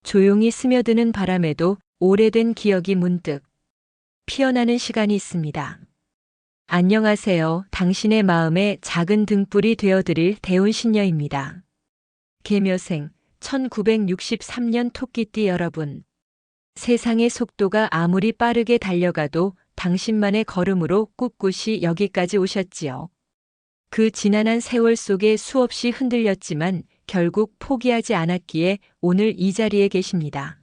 조용히 스며드는 바람에도 오래된 기억이 문득 피어나는 시간이 있습니다. 안녕하세요. 당신의 마음에 작은 등불이 되어드릴 대운신녀입니다. 계묘생 1963년 토끼띠 여러분. 세상의 속도가 아무리 빠르게 달려가도 당신만의 걸음으로 꿋꿋이 여기까지 오셨지요. 그 지난한 세월 속에 수없이 흔들렸지만 결국 포기하지 않았기에 오늘 이 자리에 계십니다.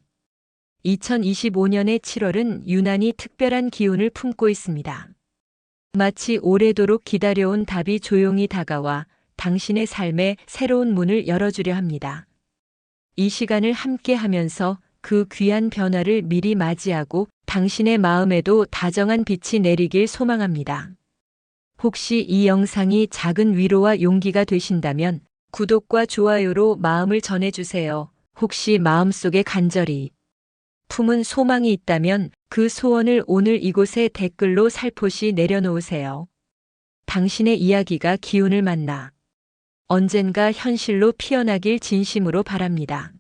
2025년의 7월은 유난히 특별한 기운을 품고 있습니다. 마치 오래도록 기다려온 답이 조용히 다가와 당신의 삶에 새로운 문을 열어주려 합니다. 이 시간을 함께 하면서 그 귀한 변화를 미리 맞이하고 당신의 마음에도 다정한 빛이 내리길 소망합니다. 혹시 이 영상이 작은 위로와 용기가 되신다면 구독과 좋아요로 마음을 전해주세요. 혹시 마음속에 간절히 품은 소망이 있다면 그 소원을 오늘 이곳에 댓글로 살포시 내려놓으세요. 당신의 이야기가 기운을 만나 언젠가 현실로 피어나길 진심으로 바랍니다.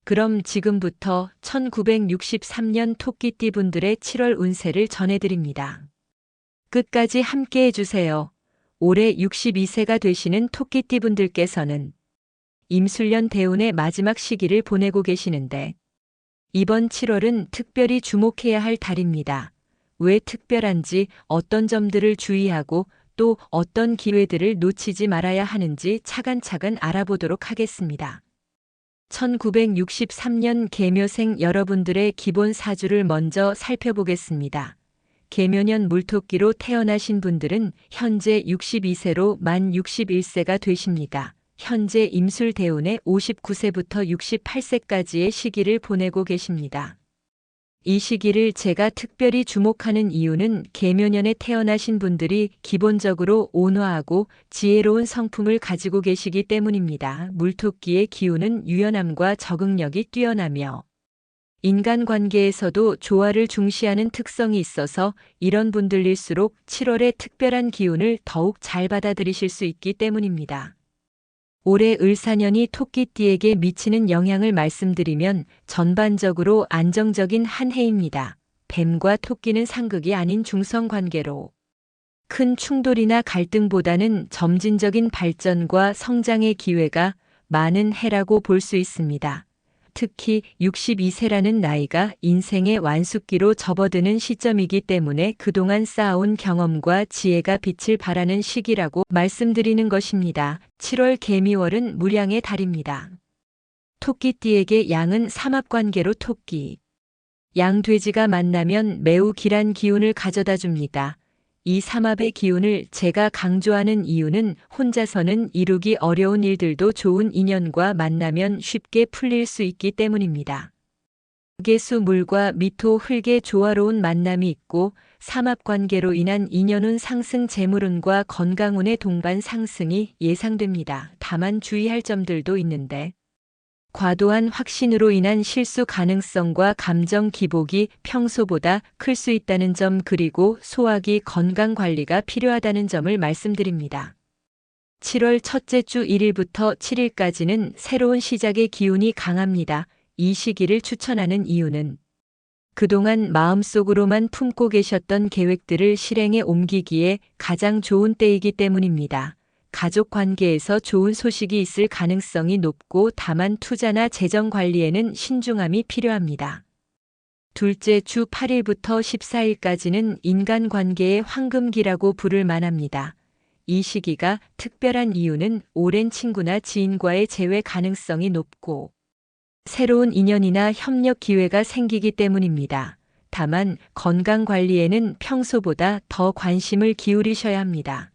그럼 지금부터 1963년 토끼띠 분들의 7월 운세를 전해드립니다. 끝까지 함께 해주세요. 올해 62세가 되시는 토끼띠 분들께서는 임술년 대운의 마지막 시기를 보내고 계시는데 이번 7월은 특별히 주목해야 할 달입니다. 왜 특별한지, 어떤 점들을 주의하고 또 어떤 기회들을 놓치지 말아야 하는지 차근차근 알아보도록 하겠습니다. 1963년 계묘생 여러분들의 기본 사주를 먼저 살펴보겠습니다. 계묘년 물토끼로 태어나신 분들은 현재 62세로 만 61세가 되십니다. 현재 임술 대운의 59세부터 68세까지의 시기를 보내고 계십니다. 이 시기를 제가 특별히 주목하는 이유는 계묘년에 태어나신 분들이 기본적으로 온화하고 지혜로운 성품을 가지고 계시기 때문입니다. 물토끼의 기운은 유연함과 적응력이 뛰어나며 인간관계에서도 조화를 중시하는 특성이 있어서 이런 분들일수록 7월의 특별한 기운을 더욱 잘 받아들이실 수 있기 때문입니다. 올해 을사년이 토끼띠에게 미치는 영향을 말씀드리면 전반적으로 안정적인 한 해입니다. 뱀과 토끼는 상극이 아닌 중성관계로 큰 충돌이나 갈등보다는 점진적인 발전과 성장의 기회가 많은 해라고 볼 수 있습니다. 특히 62세라는 나이가 인생의 완숙기로 접어드는 시점이기 때문에 그동안 쌓아온 경험과 지혜가 빛을 발하는 시기라고 말씀드리는 것입니다. 7월 개미월은 무량의 달입니다. 토끼띠에게 양은 삼합관계로 토끼, 양 돼지가 만나면 매우 길한 기운을 가져다 줍니다. 이 삼합의 기운을 제가 강조하는 이유는 혼자서는 이루기 어려운 일들도 좋은 인연과 만나면 쉽게 풀릴 수 있기 때문입니다. 개수 물과 미토 흙의 조화로운 만남이 있고 삼합관계로 인한 인연운 상승 재물운과 건강운의 동반 상승이 예상됩니다. 다만 주의할 점들도 있는데 과도한 확신으로 인한 실수 가능성과 감정 기복이 평소보다 클 수 있다는 점 그리고 소화기 건강 관리가 필요하다는 점을 말씀드립니다. 7월 첫째 주 1일부터 7일까지는 새로운 시작의 기운이 강합니다. 이 시기를 추천하는 이유는 그동안 마음속으로만 품고 계셨던 계획들을 실행에 옮기기에 가장 좋은 때이기 때문입니다. 가족 관계에서 좋은 소식이 있을 가능성이 높고 다만 투자나 재정 관리에는 신중함이 필요합니다. 둘째 주 8일부터 14일까지는 인간관계의 황금기라고 부를 만합니다. 이 시기가 특별한 이유는 오랜 친구나 지인과의 재회 가능성이 높고 새로운 인연이나 협력 기회가 생기기 때문입니다. 다만 건강 관리에는 평소보다 더 관심을 기울이셔야 합니다.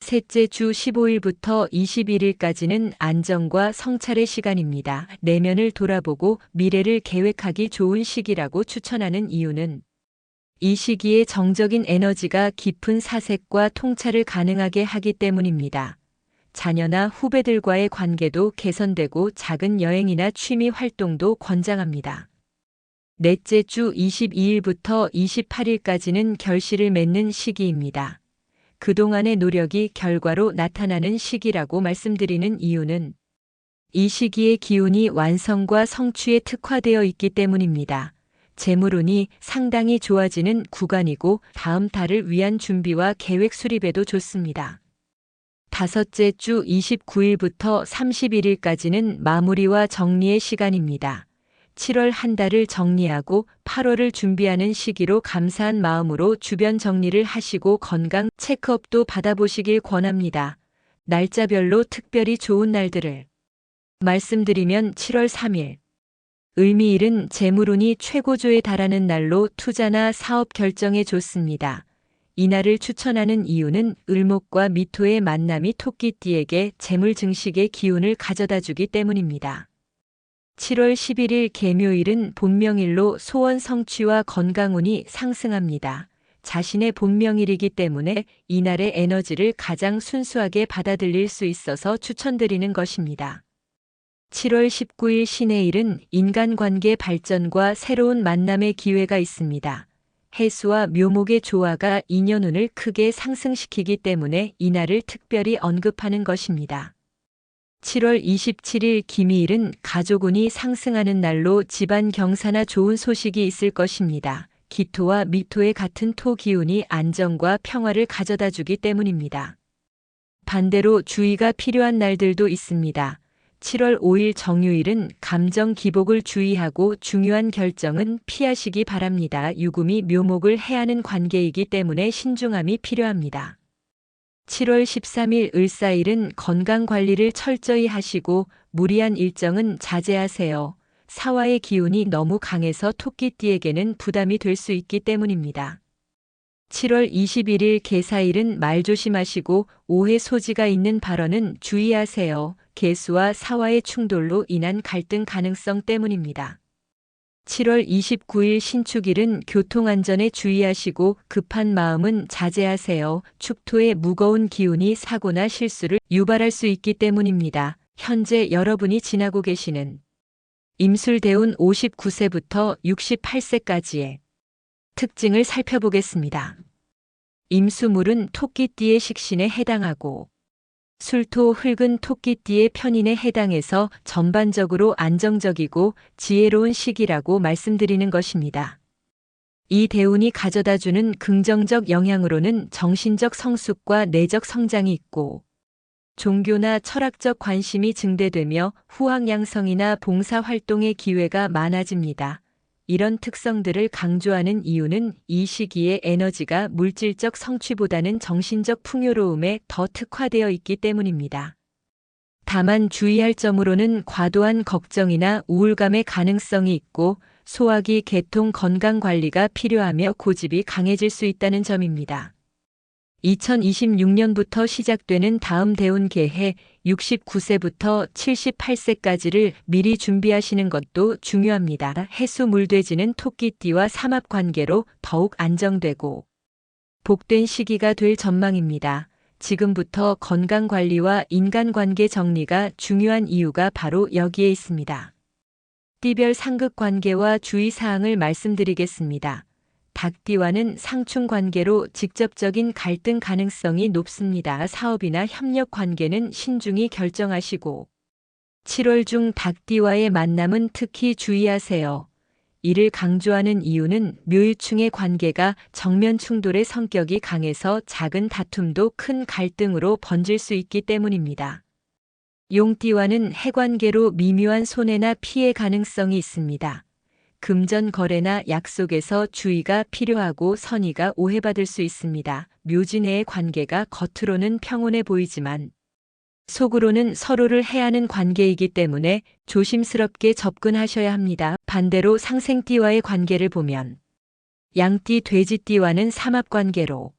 셋째 주 15일부터 21일까지는 안정과 성찰의 시간입니다. 내면을 돌아보고 미래를 계획하기 좋은 시기라고 추천하는 이유는 이 시기에 정적인 에너지가 깊은 사색과 통찰을 가능하게 하기 때문입니다. 자녀나 후배들과의 관계도 개선되고 작은 여행이나 취미 활동도 권장합니다. 넷째 주 22일부터 28일까지는 결실을 맺는 시기입니다. 그동안의 노력이 결과로 나타나는 시기라고 말씀드리는 이유는 이 시기의 기운이 완성과 성취에 특화되어 있기 때문입니다. 재물운이 상당히 좋아지는 구간이고 다음 달을 위한 준비와 계획 수립에도 좋습니다. 다섯째 주 29일부터 31일까지는 마무리와 정리의 시간입니다. 7월 한 달을 정리하고 8월을 준비하는 시기로 감사한 마음으로 주변 정리를 하시고 건강 체크업도 받아보시길 권합니다. 날짜별로 특별히 좋은 날들을 말씀드리면 7월 3일. 을미일은 재물운이 최고조에 달하는 날로 투자나 사업 결정에 좋습니다. 이날을 추천하는 이유는 을목과 미토의 만남이 토끼띠에게 재물 증식의 기운을 가져다 주기 때문입니다. 7월 11일 계묘일은 본명일로 소원 성취와 건강운이 상승합니다. 자신의 본명일이기 때문에 이날의 에너지를 가장 순수하게 받아들일 수 있어서 추천드리는 것입니다. 7월 19일 신해일은 인간관계 발전과 새로운 만남의 기회가 있습니다. 해수와 묘목의 조화가 인연운을 크게 상승시키기 때문에 이날을 특별히 언급하는 것입니다. 7월 27일 기미일은 가족운이 상승하는 날로 집안 경사나 좋은 소식이 있을 것입니다. 기토와 미토의 같은 토 기운이 안정과 평화를 가져다 주기 때문입니다. 반대로 주의가 필요한 날들도 있습니다. 7월 5일 정유일은 감정 기복을 주의하고 중요한 결정은 피하시기 바랍니다. 유금이 묘목을 해하는 관계이기 때문에 신중함이 필요합니다. 7월 13일 을사일은 건강 관리를 철저히 하시고 무리한 일정은 자제하세요. 사화의 기운이 너무 강해서 토끼띠에게는 부담이 될 수 있기 때문입니다. 7월 21일 계사일은 말 조심하시고 오해 소지가 있는 발언은 주의하세요. 계수와 사화의 충돌로 인한 갈등 가능성 때문입니다. 7월 29일 신축일은 교통안전에 주의하시고 급한 마음은 자제하세요. 축토의 무거운 기운이 사고나 실수를 유발할 수 있기 때문입니다. 현재 여러분이 지나고 계시는 임술대운 59세부터 68세까지의 특징을 살펴보겠습니다. 임수물은 토끼띠의 식신에 해당하고 술토 흙은 토끼띠의 편인에 해당해서 전반적으로 안정적이고 지혜로운 시기라고 말씀드리는 것입니다. 이 대운이 가져다주는 긍정적 영향으로는 정신적 성숙과 내적 성장이 있고 종교나 철학적 관심이 증대되며 후학양성이나 봉사활동의 기회가 많아집니다. 이런 특성들을 강조하는 이유는 이 시기의 에너지가 물질적 성취보다는 정신적 풍요로움에 더 특화되어 있기 때문입니다. 다만 주의할 점으로는 과도한 걱정이나 우울감의 가능성이 있고 소화기 계통 건강 관리가 필요하며 고집이 강해질 수 있다는 점입니다. 2026년부터 시작되는 다음 대운 개해 69세부터 78세까지를 미리 준비하시는 것도 중요합니다. 해수 물돼지는 토끼띠와 삼합 관계로 더욱 안정되고 복된 시기가 될 전망입니다. 지금부터 건강 관리와 인간관계 정리가 중요한 이유가 바로 여기에 있습니다. 띠별 상극 관계와 주의사항을 말씀드리겠습니다. 닭띠와는 상충 관계로 직접적인 갈등 가능성이 높습니다. 사업이나 협력 관계는 신중히 결정하시고 7월 중 닭띠와의 만남은 특히 주의하세요. 이를 강조하는 이유는 묘유충의 관계가 정면 충돌의 성격이 강해서 작은 다툼도 큰 갈등으로 번질 수 있기 때문입니다. 용띠와는 해관계로 미묘한 손해나 피해 가능성이 있습니다. 금전 거래나 약속에서 주의가 필요하고 선의가 오해받을 수 있습니다. 묘진해의 관계가 겉으로는 평온해 보이지만 속으로는 서로를 해하는 관계이기 때문에 조심스럽게 접근하셔야 합니다. 반대로 상생띠와의 관계를 보면 양띠 돼지띠와는 삼합관계로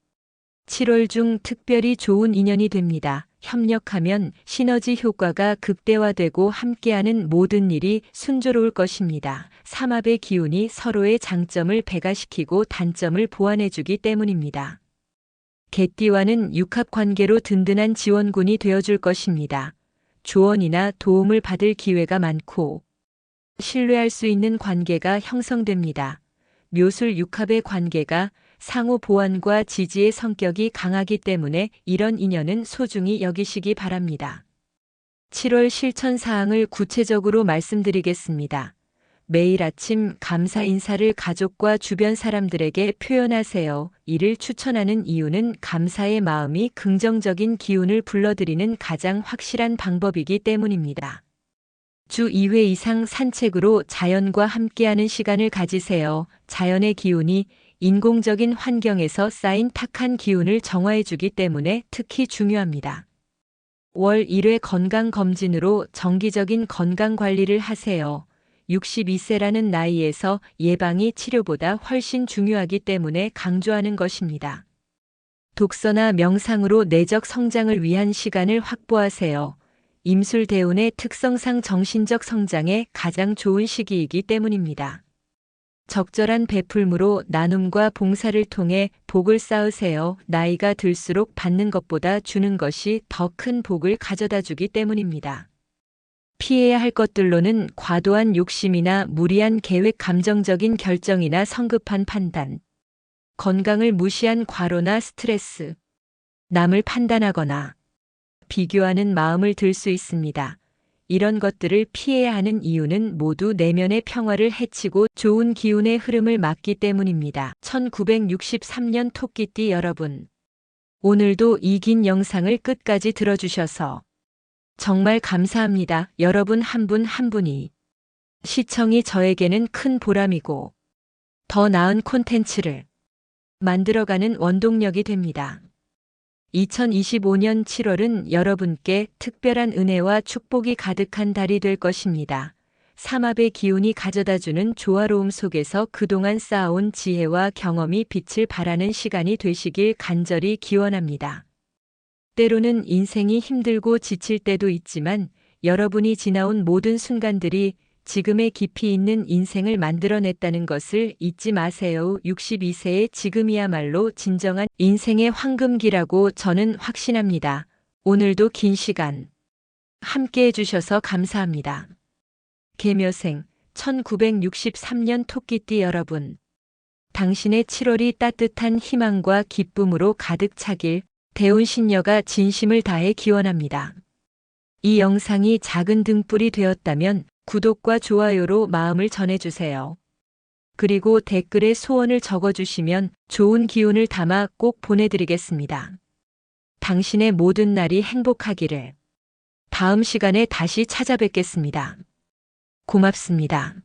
7월 중 특별히 좋은 인연이 됩니다. 협력하면 시너지 효과가 극대화되고 함께하는 모든 일이 순조로울 것입니다. 삼합의 기운이 서로의 장점을 배가시키고 단점을 보완해주기 때문입니다. 개띠와는 육합 관계로 든든한 지원군이 되어줄 것입니다. 조언이나 도움을 받을 기회가 많고 신뢰할 수 있는 관계가 형성됩니다. 묘술 육합의 관계가 상호 보완과 지지의 성격이 강하기 때문에 이런 인연은 소중히 여기시기 바랍니다. 7월 실천 사항을 구체적으로 말씀드리겠습니다. 매일 아침 감사 인사를 가족과 주변 사람들에게 표현하세요. 이를 추천하는 이유는 감사의 마음이 긍정적인 기운을 불러들이는 가장 확실한 방법이기 때문입니다. 주 2회 이상 산책으로 자연과 함께하는 시간을 가지세요. 자연의 기운이 인공적인 환경에서 쌓인 탁한 기운을 정화해주기 때문에 특히 중요합니다. 월 1회 건강검진으로 정기적인 건강관리를 하세요. 62세라는 나이에서 예방이 치료보다 훨씬 중요하기 때문에 강조하는 것입니다. 독서나 명상으로 내적 성장을 위한 시간을 확보하세요. 임술대운의 특성상 정신적 성장에 가장 좋은 시기이기 때문입니다. 적절한 베풀므로 나눔과 봉사를 통해 복을 쌓으세요. 나이가 들수록 받는 것보다 주는 것이 더 큰 복을 가져다 주기 때문입니다. 피해야 할 것들로는 과도한 욕심이나 무리한 계획, 감정적인 결정이나 성급한 판단, 건강을 무시한 과로나 스트레스, 남을 판단하거나 비교하는 마음을 들 수 있습니다. 이런 것들을 피해야 하는 이유는 모두 내면의 평화를 해치고 좋은 기운의 흐름을 막기 때문입니다. 1963년 토끼띠 여러분, 오늘도 이 긴 영상을 끝까지 들어주셔서 정말 감사합니다. 여러분 한 분 한 분이 시청이 저에게는 큰 보람이고 더 나은 콘텐츠를 만들어가는 원동력이 됩니다. 2025년 7월은 여러분께 특별한 은혜와 축복이 가득한 달이 될 것입니다. 삼합의 기운이 가져다주는 조화로움 속에서 그동안 쌓아온 지혜와 경험이 빛을 발하는 시간이 되시길 간절히 기원합니다. 때로는 인생이 힘들고 지칠 때도 있지만 여러분이 지나온 모든 순간들이 지금의 깊이 있는 인생을 만들어냈다는 것을 잊지 마세요. 62세의 지금이야말로 진정한 인생의 황금기라고 저는 확신합니다. 오늘도 긴 시간 함께 해주셔서 감사합니다. 계묘생 1963년 토끼띠 여러분, 당신의 7월이 따뜻한 희망과 기쁨으로 가득 차길 대운신녀가 진심을 다해 기원합니다. 이 영상이 작은 등불이 되었다면 구독과 좋아요로 마음을 전해주세요. 그리고 댓글에 소원을 적어주시면 좋은 기운을 담아 꼭 보내드리겠습니다. 당신의 모든 날이 행복하기를. 다음 시간에 다시 찾아뵙겠습니다. 고맙습니다.